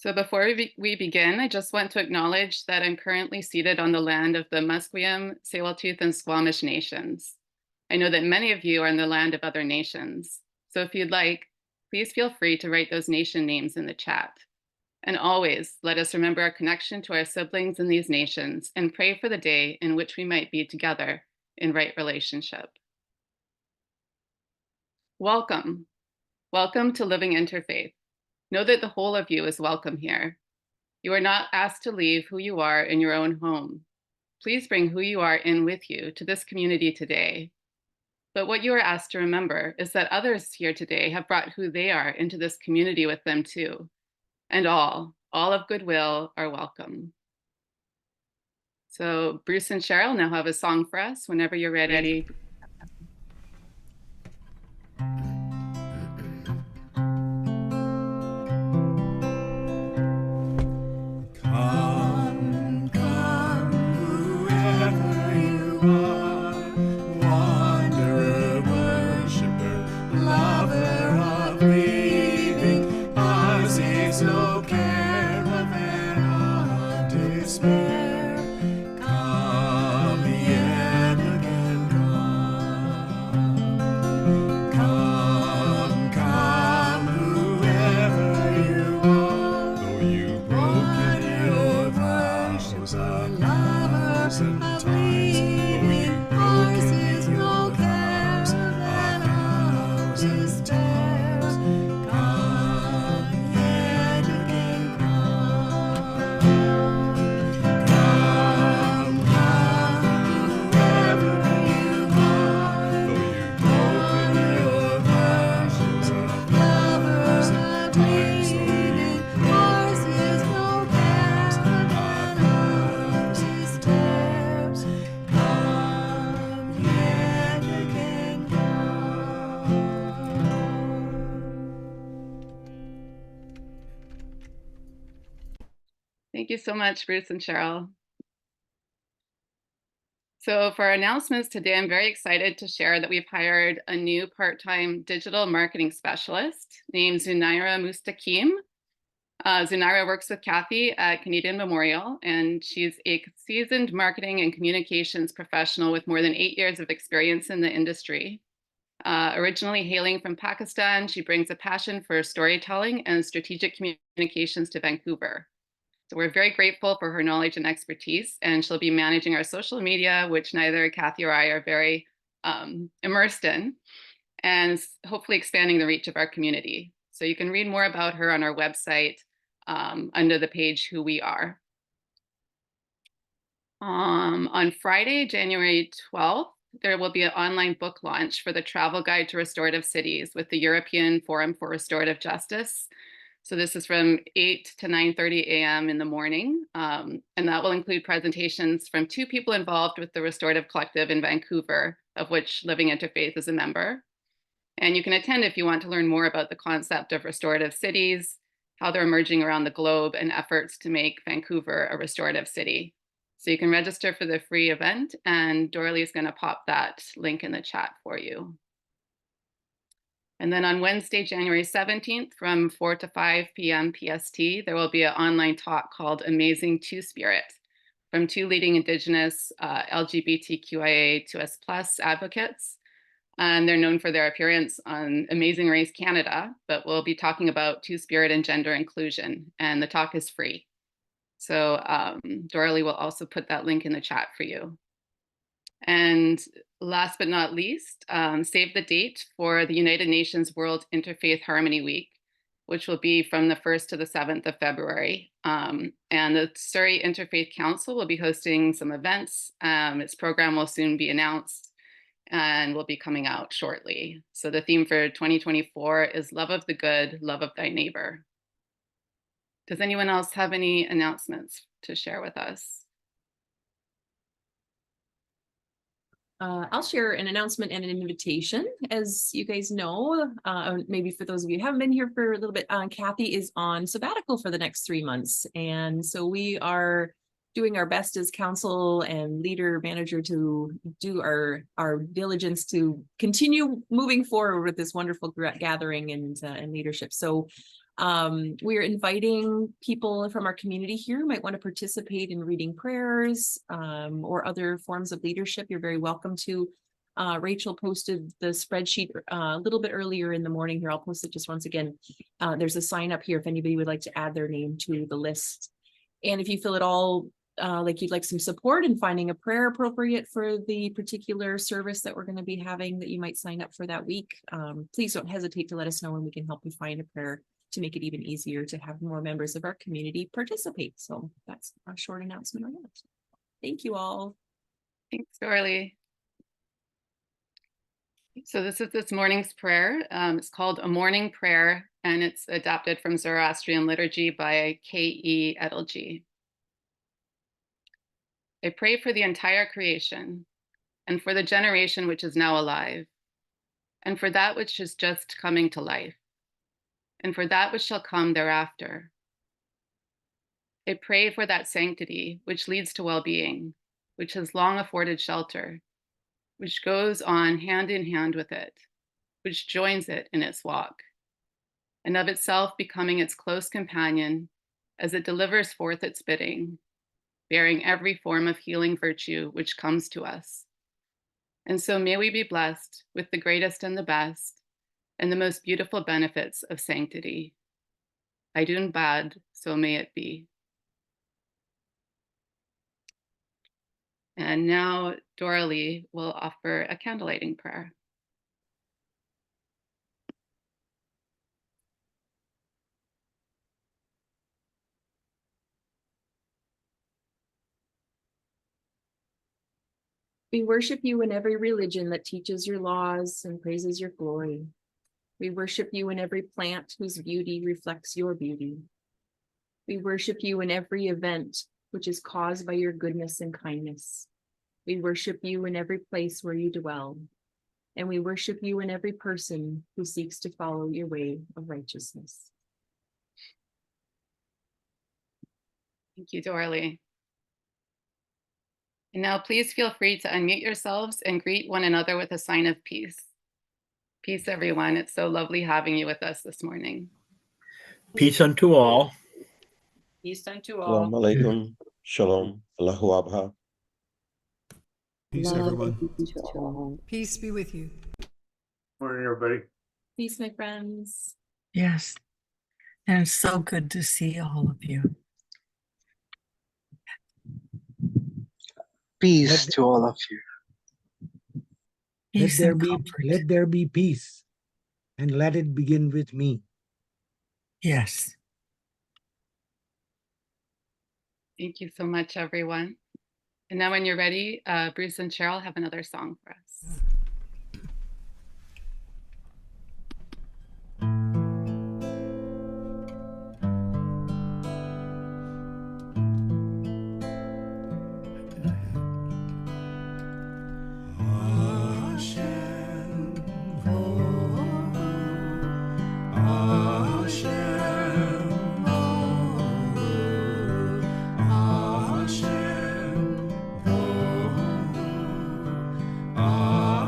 So before we begin, I just want to acknowledge that I'm currently seated on the land of the Musqueam, Tsleil-Waututh, and Squamish nations. I know that many of you are in the land of other nations. So if you'd like, please feel free to write those nation names in the chat. And always let us remember our connection to our siblings in these nations and pray for the day in which we might be together in right relationship. Welcome. Welcome to Living Interfaith. Know that the whole of you is welcome here. You are not asked to leave who you are in your own home. Please bring who you are in with you to this community today. But what you are asked to remember is that others here today have brought who they are into this community with them too. And all of goodwill are welcome. So Bruce and Cheryl now have a song for us whenever you're ready. Thank you so much, Bruce and Cheryl. So for our announcements today, I'm very excited to share that we've hired a new part-time digital marketing specialist named Zunaira Mustaqim. Zunaira works with Kathy at Canadian Memorial, and she's a seasoned marketing and communications professional with more than 8 years of experience in the industry. Originally hailing from Pakistan, she brings a passion for storytelling and strategic communications to Vancouver. So we're very grateful for her knowledge and expertise, and she'll be managing our social media, which neither Kathy or I are very immersed in, and hopefully expanding the reach of our community. So you can read more about her on our website under the page Who We Are. On Friday, January 12th, there will be an online book launch for the Travel Guide to Restorative Cities with the European Forum for Restorative Justice. So this is from 8 to 9:30 a.m. in the morning, and that will include presentations from 2 people involved with the Restorative Collective in Vancouver, of which Living Interfaith is a member. And you can attend if you want to learn more about the concept of restorative cities, how they're emerging around the globe, and efforts to make Vancouver a restorative city. So you can register for the free event, and Dorley is going to pop that link in the chat for you. And then on Wednesday, January 17th, from 4 to 5 p.m. PST, there will be an online talk called Amazing Two-Spirit from 2 leading Indigenous LGBTQIA2S+ advocates. And they're known for their appearance on Amazing Race Canada, but we'll be talking about Two-Spirit and gender inclusion, and the talk is free. So Dorley will also put that link in the chat for you. And last but not least, save the date for the United Nations World Interfaith Harmony Week, which will be from the 1st to the 7th of February. And the Surrey Interfaith Council will be hosting some events. Its program will soon be announced and will be coming out shortly. So the theme for 2024 is Love of the Good, Love of Thy Neighbor. Does anyone else have any announcements to share with us? I'll share an announcement and an invitation. As you guys know, maybe for those of you who haven't been here for a little bit, Kathy is on sabbatical for the next 3 months. And so we are doing our best as council and leader manager to do our diligence to continue moving forward with this wonderful gathering and leadership. So We're inviting people from our community here who might want to participate in reading prayers or other forms of leadership. You're very welcome to. Rachel posted the spreadsheet a little bit earlier in the morning here. I'll post it just once again. There's a sign up here if anybody would like to add their name to the list. And if you feel at all like you'd like some support in finding a prayer appropriate for the particular service that we're going to be having that you might sign up for that week, please don't hesitate to let us know and we can help you find a prayer to make it even easier to have more members of our community participate. So that's a short announcement on that. Thank you all. Thanks, Dorley. So this is this morning's prayer. It's called A Morning Prayer, and it's adapted from Zoroastrian liturgy by K.E. Edelji. I pray for the entire creation, and for the generation which is now alive, and for that which is just coming to life, and for that which shall come thereafter. I pray for that sanctity which leads to well-being, which has long afforded shelter, which goes on hand in hand with it, which joins it in its walk, and of itself becoming its close companion as it delivers forth its bidding, bearing every form of healing virtue which comes to us. And so may we be blessed with the greatest and the best, and the most beautiful benefits of sanctity. Idun bad, so may it be. And now Dorley will offer a candlelighting prayer. We worship you in every religion that teaches your laws and praises your glory. We worship you in every plant whose beauty reflects your beauty. We worship you in every event which is caused by your goodness and kindness. We worship you in every place where you dwell, and we worship you in every person who seeks to follow your way of righteousness. Thank you, Dorley. And now please feel free to unmute yourselves and greet one another with a sign of peace. Peace, everyone. It's so lovely having you with us this morning. Peace unto all. Peace unto all. Assalamu alaikum. Shalom. Allahu Abha. Peace, everyone. Peace be with you. Morning, everybody. Peace, my friends. Yes. And it's so good to see all of you. Peace to all of you. Peace and comfort. Let there be peace, and let it begin with me. Yes. Thank you so much, everyone. And now when you're ready, Bruce and Cheryl have another song for us. Ah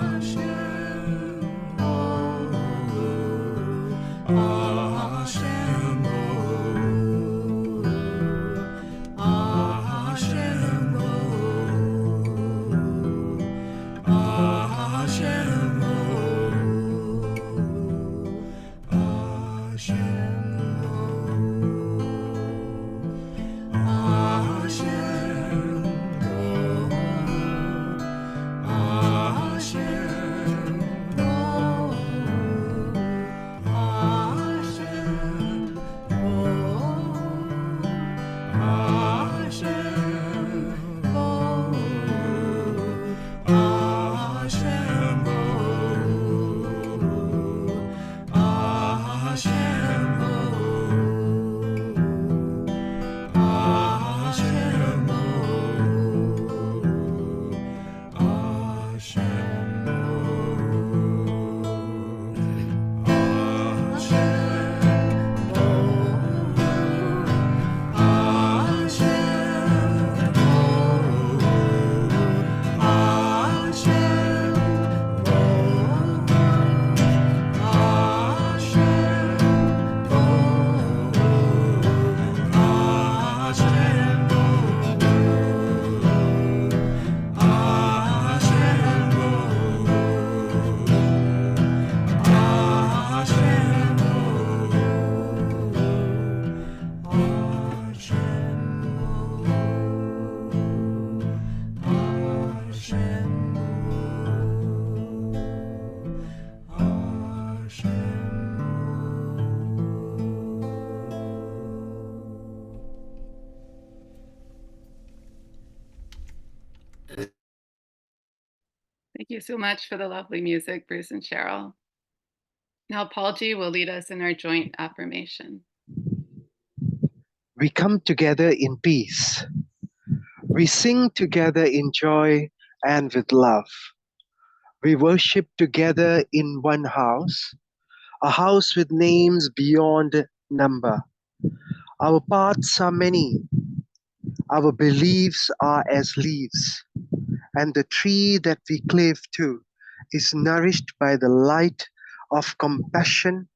Thank you so much for the lovely music, Bruce and Cheryl. Now, Paul G will lead us in our joint affirmation. We come together in peace. We sing together in joy and with love. We worship together in one house, a house with names beyond number. Our paths are many. Our beliefs are as leaves. And the tree that we cleave to is nourished by the light of compassion,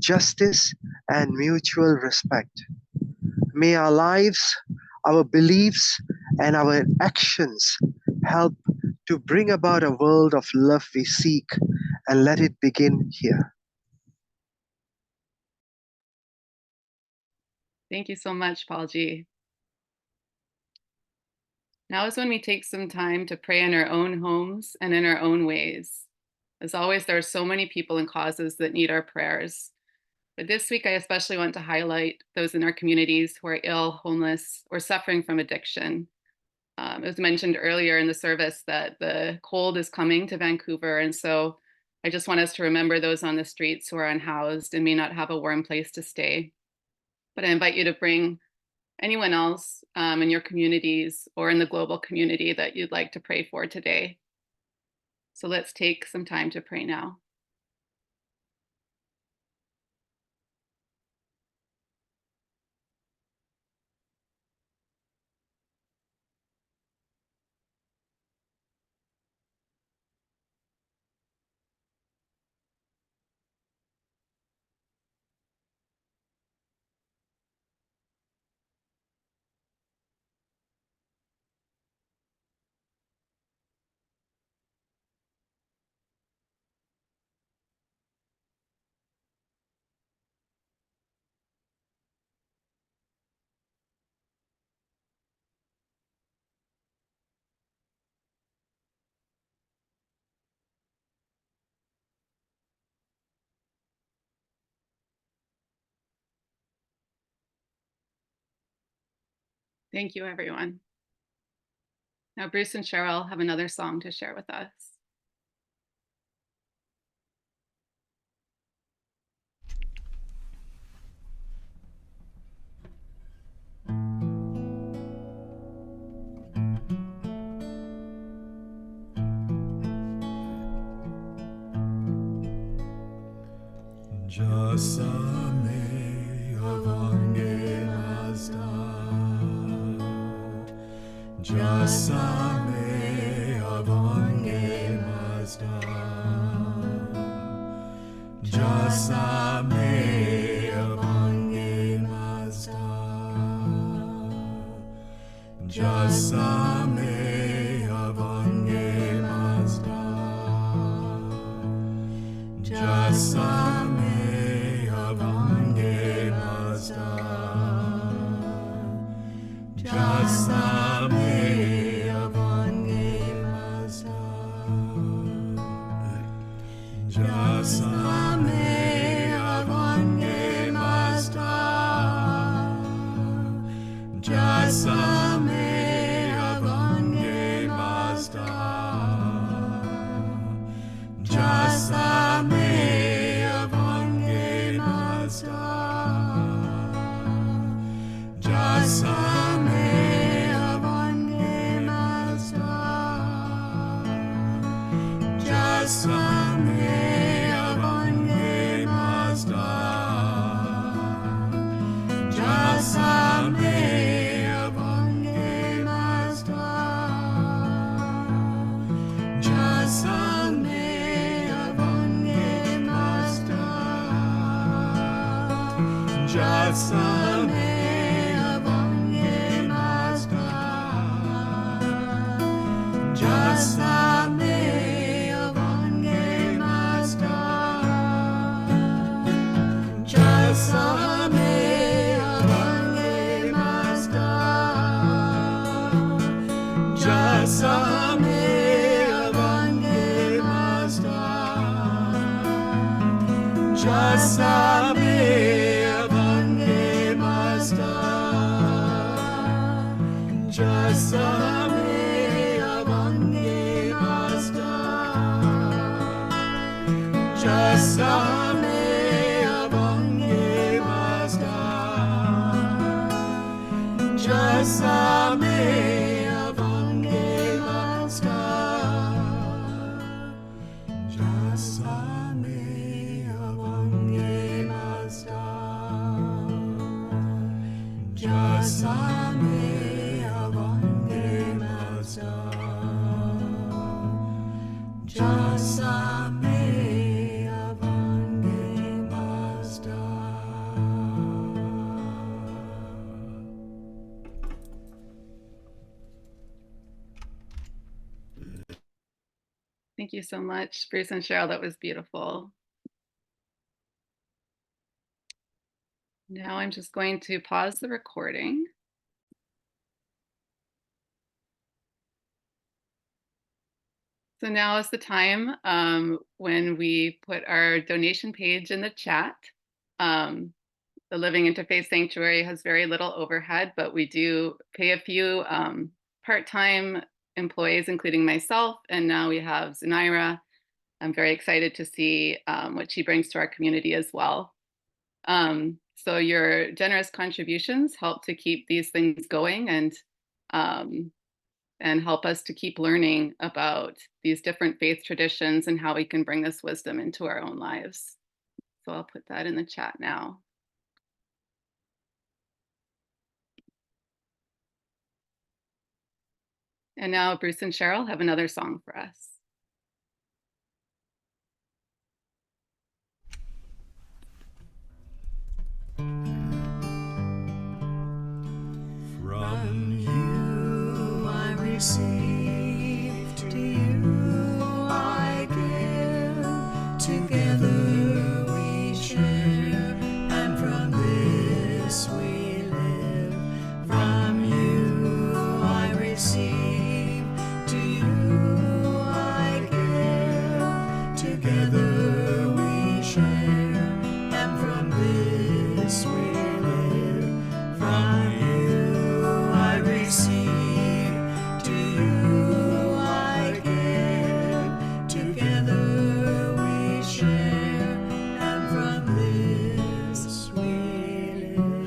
justice, and mutual respect. May our lives, our beliefs, and our actions help to bring about a world of love we seek, and let it begin here. Thank you so much, Paul G. Now is when we take some time to pray in our own homes and in our own ways. As always, there are so many people and causes that need our prayers. But this week, I especially want to highlight those in our communities who are ill, homeless, or suffering from addiction. It was mentioned earlier in the service that the cold is coming to Vancouver. And so I just want us to remember those on the streets who are unhoused and may not have a warm place to stay. But I invite you to bring anyone else in your communities or in the global community that you'd like to pray for today. So let's take some time to pray now. Thank you, everyone. Now, Bruce and Cheryl have another song to share with us. Jasame avange mazda, Jasame avange mazda, Jasame avange mazda, Jasame avange mazda, Jasame Jasame avange mazda, Jasame avange mazda, Jasame avange mazda, Jasame avange mazda, Jasame Jasame avange mazda, Jasame avange mazda, Jasame avange mazda, Jasame avange mazda, Jasame Jasame avange mazda, Jasame Avange Master. Jasame Avange Master. Jasame Avange Master. Jasame Avange Master. Thank you so much, Bruce and Cheryl. That was beautiful. Now I'm just going to pause the recording. So now is the time when we put our donation page in the chat. The Living Interfaith Sanctuary has very little overhead, but we do pay a few part-time employees, including myself, and now we have Zanaira. I'm very excited to see what she brings to our community as well. So your generous contributions help to keep these things going and help us to keep learning about these different faith traditions and how we can bring this wisdom into our own lives. So I'll put that in the chat now. And now Bruce and Cheryl have another song for us. From you I receive, to you I give. Together we share, and from this we live. From you I receive, to you I give. Together we share, and from this we live. From you I receive, to you I give. Together we share, and from this we live.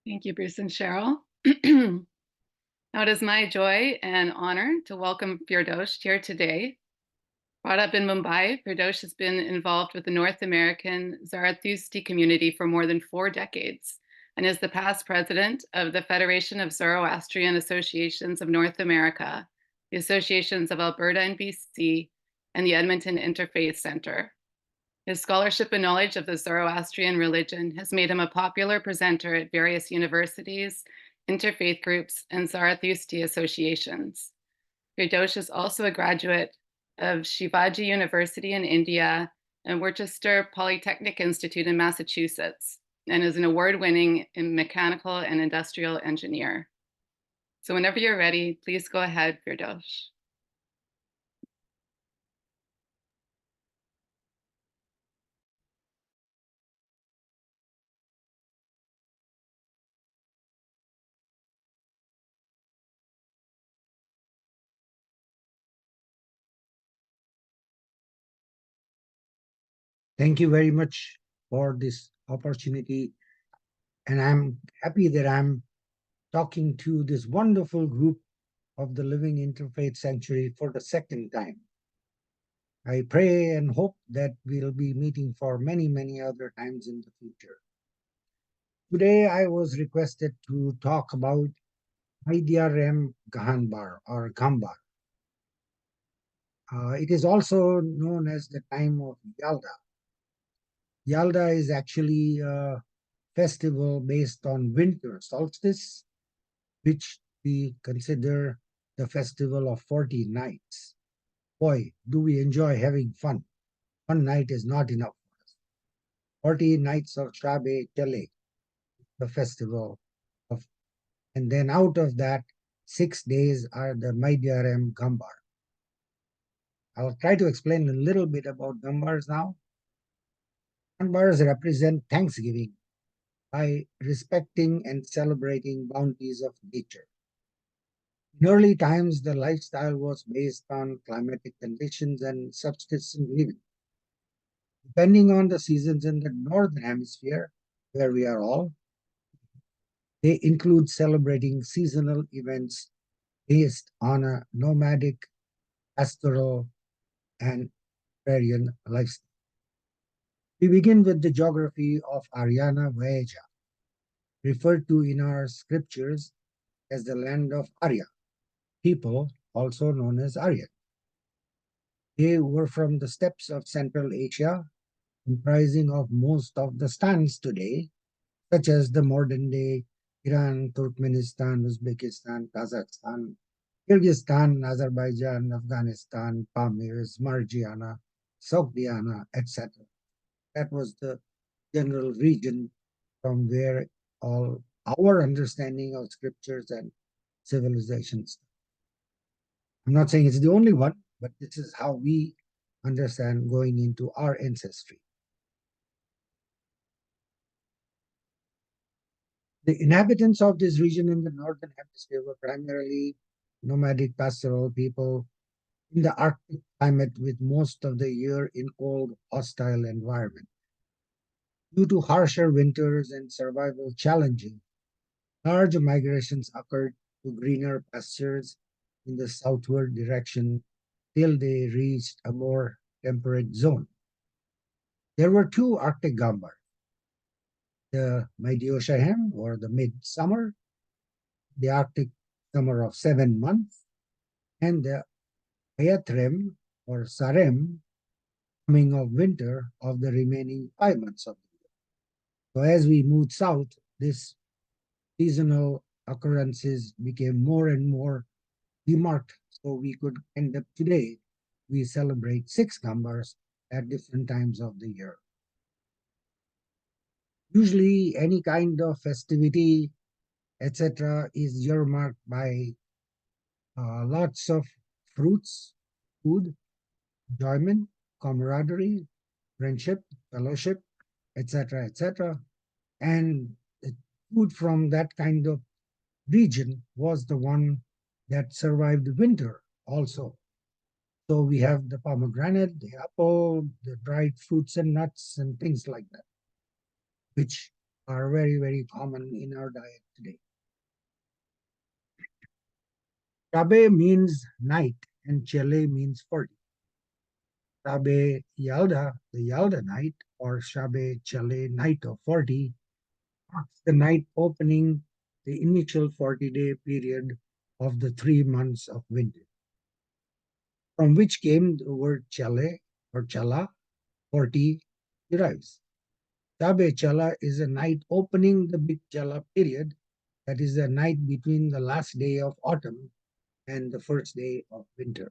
Thank you, Bruce and Cheryl. Now it is my joy and honor to welcome Firdosh here today. Brought up in Mumbai, Firdosh has been involved with the North American Zarathushti community for more than 4 decades and is the past president of the Federation of Zoroastrian Associations of North America, the Associations of Alberta and BC, and the Edmonton Interfaith Centre. His scholarship and knowledge of the Zoroastrian religion has made him a popular presenter at various universities, interfaith groups, and Zarathushti associations. Firdosh is also a graduate of Shivaji University in India and Worcester Polytechnic Institute in Massachusetts, and is an award-winning mechanical and industrial engineer. So whenever you're ready, please go ahead, Firdosh. Thank you very much for this opportunity. And I'm happy that I'm talking to this wonderful group of the Living Interfaith Sanctuary for the second time. I pray and hope that we'll be meeting for many, many other times in the future. Today, I was requested to talk about Maidyarem Ghambar or Ghambar. It is also known as the time of Yalda. Yalda is actually a festival based on winter solstice, which we consider the festival of 40 nights. Boy, do we enjoy having fun. One night is not enough for us. 40 nights of Shabe Chale, the festival of, and then out of that, 6 days are the Maidyarem Ghambar. I'll try to explain a little bit about Ghambars now. Ghambars represent Thanksgiving by respecting and celebrating bounties of nature. In early times, the lifestyle was based on climatic conditions and subsistence living. Depending on the seasons in the northern hemisphere, where we are all, they include celebrating seasonal events based on a nomadic, pastoral, and agrarian lifestyle. We begin with the geography of Aryana Vaja, referred to in our scriptures as the land of Arya, people also known as Aryan. They were from the steppes of Central Asia, comprising of most of the stans today, such as the modern-day Iran, Turkmenistan, Uzbekistan, Kazakhstan, Kyrgyzstan, Azerbaijan, Afghanistan, Pamirs, Margiana, Sogdiana, etc. That was the general region from where all our understanding of scriptures and civilizations. I'm not saying it's the only one, but this is how we understand going into our ancestry. The inhabitants of this region in the northern hemisphere were primarily nomadic pastoral people in the Arctic climate with most of the year in cold, hostile environment. Due to harsher winters and survival challenging, large migrations occurred to greener pastures in the southward direction till they reached a more temperate zone. There were two Arctic Ghambar, the Maidyarem or the midsummer, the Arctic summer of 7 months, and the Maidyarem or Sarem, coming of winter of the remaining 5 months of the year. So as we moved south, this seasonal occurrences became more and more demarked. So we could end up today, we celebrate 6 Ghambars at different times of the year. Usually any kind of festivity, etc., is earmarked by lots of fruits, food, enjoyment, camaraderie, friendship, fellowship, etc., etc. And the food from that kind of region was the one that survived winter also. So we have the pomegranate, the apple, the dried fruits and nuts and things like that, which are very, very common in our diet today. Shabe means night and Chele means 40. Shabe Yalda, the Yalda night, or Shabe Chele night of 40, marks the night opening the initial 40-day period of the 3 months of winter, from which came the word Chele or Chala, 40 derives. Shabe Chala is a night opening the big Chala period, that is the night between the last day of autumn and the first day of winter.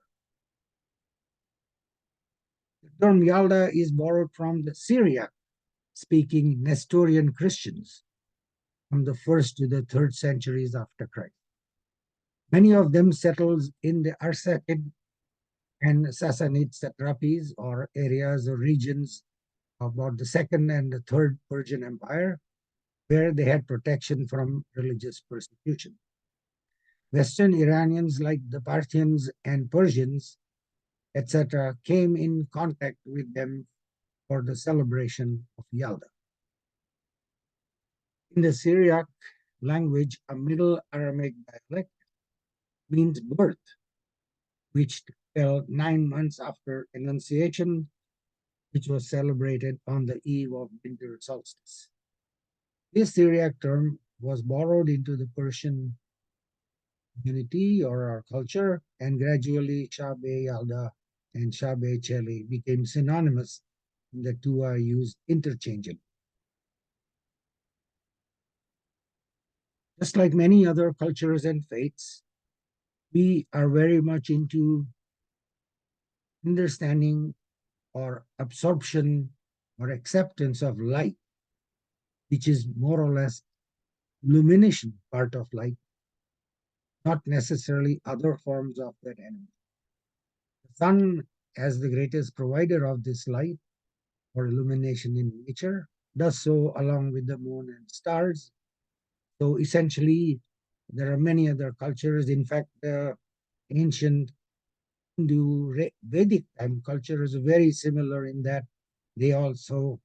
The term Yalda is borrowed from the Syriac-speaking Nestorian Christians from the 1st to the 3rd centuries after Christ. Many of them settled in the Arsacid and Sassanid satrapies, or areas or regions about the 2nd and the 3rd Persian Empire, where they had protection from religious persecution. Western Iranians like the Parthians and Persians, etc., came in contact with them for the celebration of Yalda. In the Syriac language, a Middle Aramaic dialect means birth, which fell 9 months after Annunciation, which was celebrated on the eve of winter solstice. This Syriac term was borrowed into the Persian community or our culture, and gradually Shabe Yalda and Shabe Chele became synonymous, and the two are used interchangeably. Just like many other cultures and faiths, we are very much into understanding or absorption or acceptance of light, which is more or less illumination part of light, not necessarily other forms of that energy. The sun, as the greatest provider of this light or illumination in nature, does so along with the moon and stars. So essentially, there are many other cultures. In fact, the ancient Hindu Vedic time culture is very similar in that they also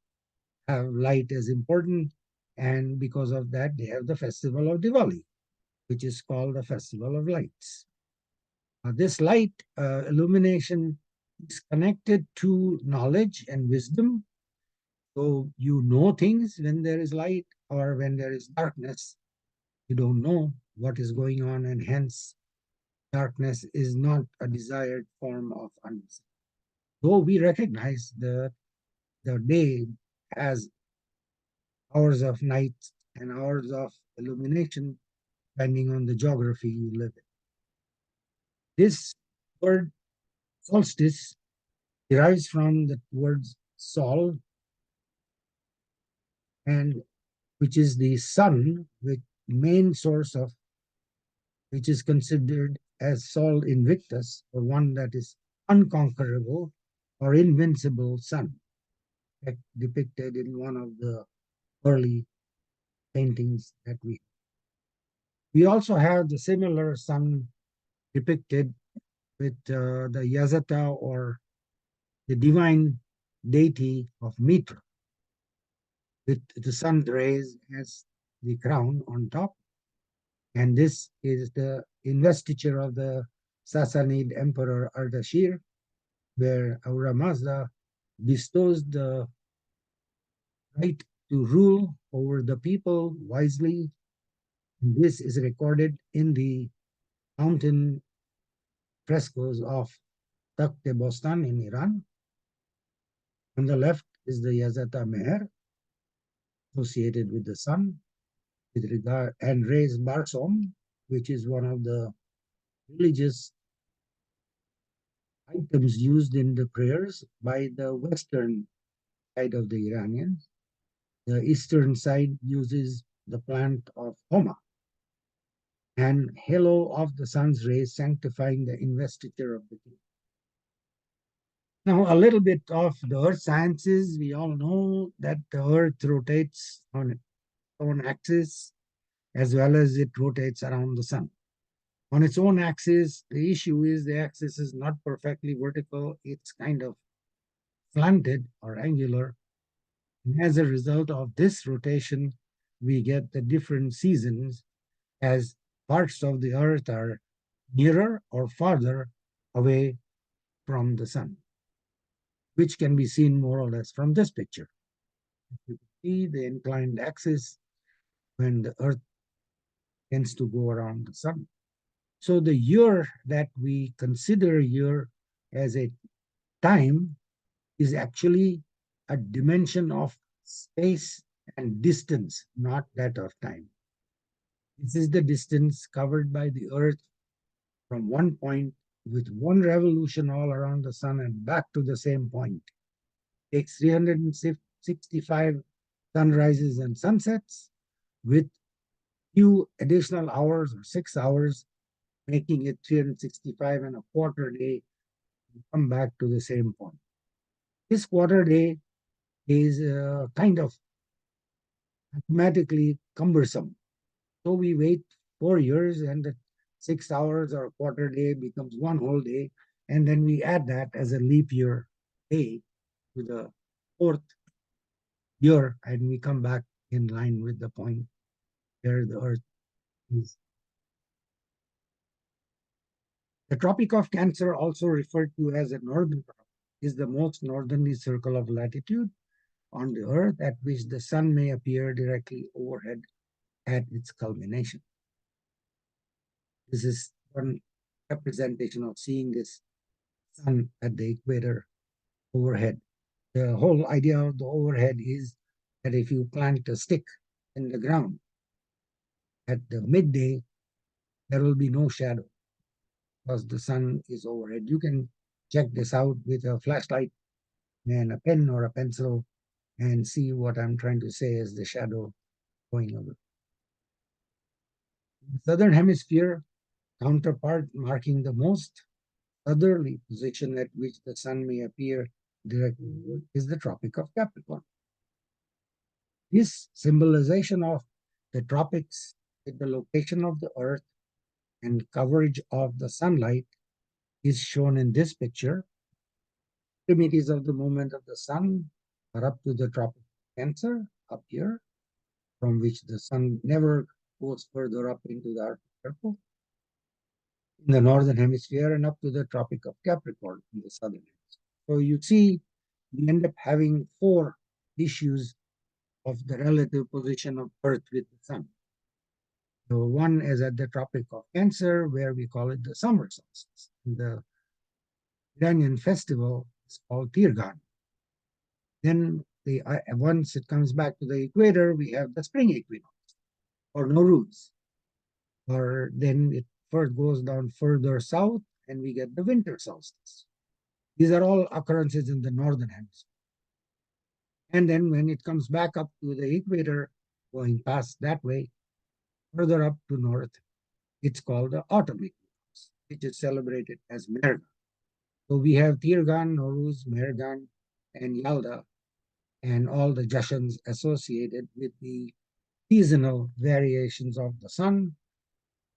have light as important, and because of that, they have the festival of Diwali, which is called the Festival of Lights. This light illumination is connected to knowledge and wisdom. So you know things when there is light, or when there is darkness, you don't know what is going on, and hence darkness is not a desired form of understanding. Though we recognize that the day has hours of night and hours of illumination, depending on the geography you live in. This word solstice derives from the words sol, and which is the sun, with main source of which is considered as Sol Invictus, or one that is unconquerable or invincible sun, depicted in one of the early paintings that we have. We also have the similar sun depicted with the Yazata, or the divine deity of Mitra, with the sun's rays as the crown on top. And this is the investiture of the Sassanid Emperor Ardashir, where Ahura Mazda bestows the right to rule over the people wisely. This is recorded in the mountain frescoes of Takht-e Bostan in Iran. On the left is the Yazata Meher, associated with the sun, with regard, and Reis Barsom, which is one of the religious items used in the prayers by the western side of the Iranians. The eastern side uses the plant of Homa, and halo of the sun's rays sanctifying the investiture of the king. Now, a little bit of the earth sciences. We all know that the earth rotates on its own axis, as well as it rotates around the sun. On its own axis, the issue is the axis is not perfectly vertical. It's kind of slanted or angular. And as a result of this rotation, we get the different seasons, as parts of the earth are nearer or farther away from the sun, which can be seen more or less from this picture. You can see the inclined axis when the earth tends to go around the sun. So the year that we consider year as a time is actually a dimension of space and distance, not that of time. This is the distance covered by the earth from one point with one revolution all around the sun and back to the same point. It takes 365 sunrises and sunsets with few additional hours, or 6 hours, making it 365 and a quarter day to come back to the same point. This quarter day is kind of mathematically cumbersome. So we wait 4 years, and the 6 hours or a quarter day becomes one whole day. And then we add that as a leap year day to the 4th year, and we come back in line with the point where the earth is. The Tropic of Cancer, also referred to as a northern tropic, is the most northerly circle of latitude on the earth, at which the sun may appear directly overhead at its culmination. This is one representation of seeing this sun at the equator overhead. The whole idea of the overhead is that if you plant a stick in the ground at the midday, there will be no shadow because the sun is overhead. You can check this out with a flashlight and a pen or a pencil and see what I'm trying to say as the shadow going over. The southern hemisphere counterpart, marking the most southerly position at which the sun may appear directly, is the Tropic of Capricorn. This symbolization of the tropics with the location of the earth and coverage of the sunlight is shown in this picture. Extremities of the movement of the sun are up to the Tropic of Cancer, up here, from which the sun never goes further up into the Arctic Circle, in the northern hemisphere, and up to the Tropic of Capricorn in the southern hemisphere. So you see, we end up having 4 issues of the relative position of Earth with the sun. So one is at the Tropic of Cancer, where we call it the summer solstice. The Iranian festival is called Tirgan. Then once it comes back to the equator, we have the spring equinox, or Nowruz. Or then it first goes down further south, and we get the winter solstice. These are all occurrences in the northern hemisphere. And then when it comes back up to the equator, going past that way, further up to north, it's called the autumn equinox, which is celebrated as Mergan. So we have Tirgan, Nowruz, Mergan, and Yalda, and all the jashans associated with the seasonal variations of the sun,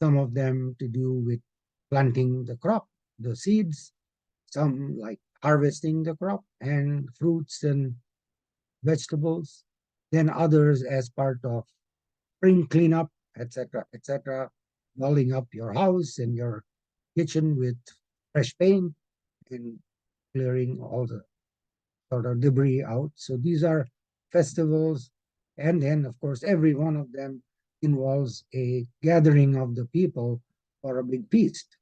some of them to do with planting the crop, the seeds, some like harvesting the crop and fruits and vegetables, then others as part of spring cleanup, etc., etc., mulling up your house and your kitchen with fresh paint and clearing all the sort of debris out. So these are festivals. And then, of course, every one of them involves a gathering of the people for a big feast.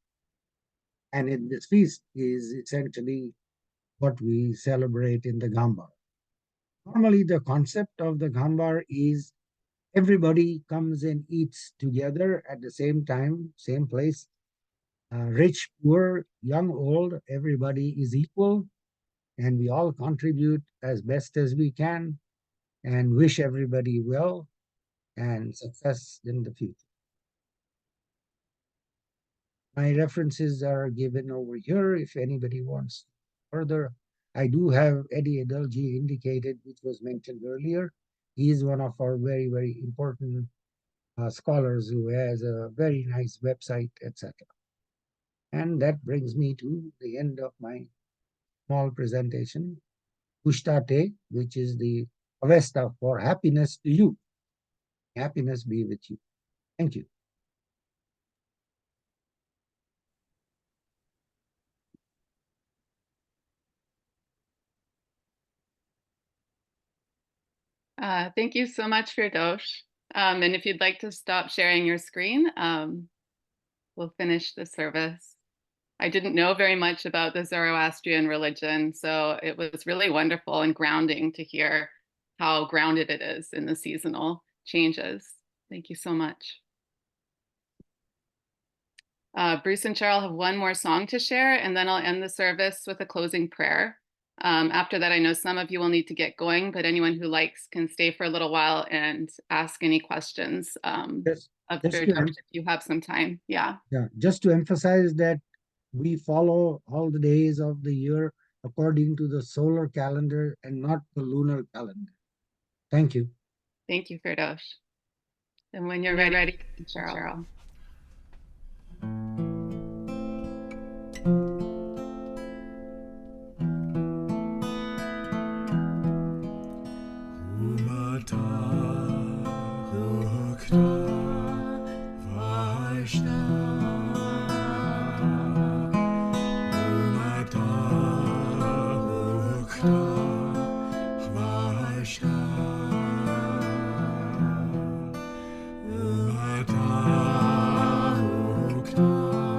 And in this feast is essentially what we celebrate in the Ghambar. Normally, the concept of the Ghambar is everybody comes and eats together at the same time, same place. Rich, poor, young, old, everybody is equal. And we all contribute as best as we can and wish everybody well and success in the future. My references are given over here if anybody wants further. I do have Eddie Adalji indicated, which was mentioned earlier. He is one of our very, very important scholars who has a very nice website, etc. And that brings me to the end of my small presentation. Pushtate, which is the Avesta for happiness to you. Happiness be with you. Thank you. Thank you so much, Firdosh. And if you'd like to stop sharing your screen, we'll finish the service. I didn't know very much about the Zoroastrian religion, so it was really wonderful and grounding to hear how grounded it is in the seasonal changes. Thank you so much. Bruce and Cheryl have one more song to share, and then I'll end the service with a closing prayer. After that, I know some of you will need to get going, but anyone who likes can stay for a little while and ask any questions of Firdosh if you have some time. Yeah. Yeah, just to emphasize that we follow all the days of the year according to the solar calendar and not the lunar calendar. Thank you. Thank you, Firdosh. And when you're ready, Cheryl. Hukta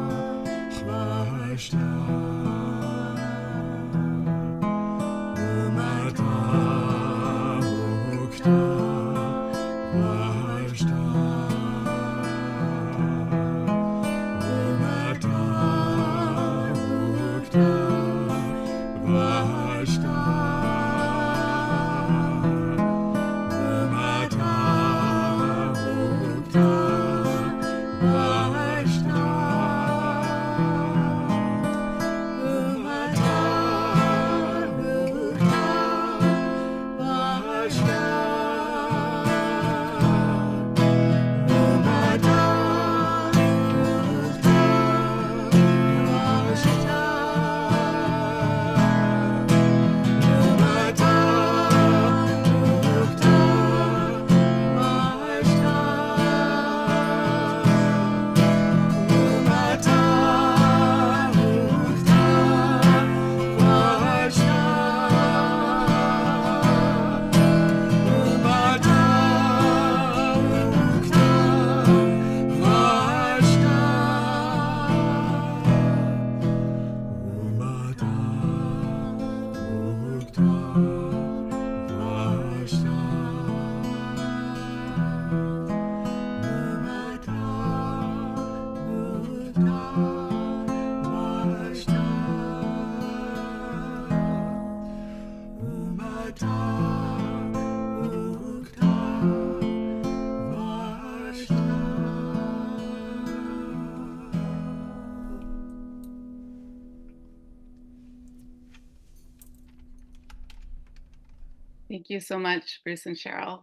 Thank you so much, Bruce and Cheryl.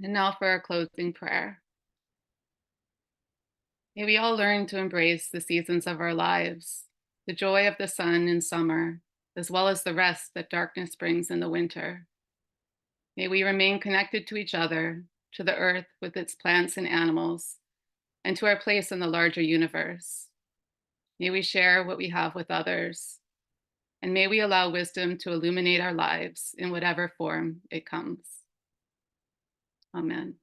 And now for our closing prayer. May we all learn to embrace the seasons of our lives, the joy of the sun in summer, as well as the rest that darkness brings in the winter. May we remain connected to each other, to the earth with its plants and animals, and to our place in the larger universe. May we share what we have with others, and may we allow wisdom to illuminate our lives in whatever form it comes. Amen.